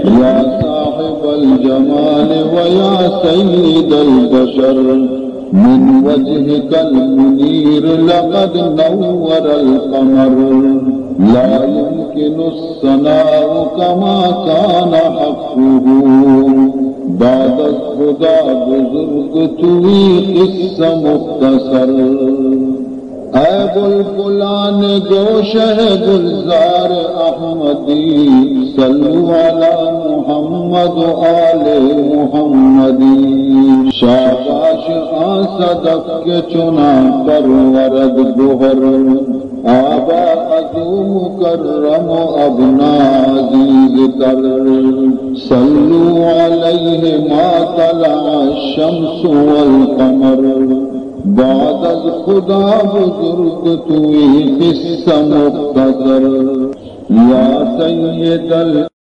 یا صاحب الجمال ویا سید البشر من وجهك المنير لقد نور القمر لا يمكن الثناء كما كان حقه بعد خدا بزرگ توی قصہ مختصر اے بلبلان گوشہ گلزار احمدی صلو علی محمد و آل محمدی شاباش آصدق کے چنا پرورد گوہر آبا ازو مکرم ابنا عزیز تر صلو علیہ ما طلع الشمس والقمر بعد از خدا بزرگ توی قصہ مختصر یا سید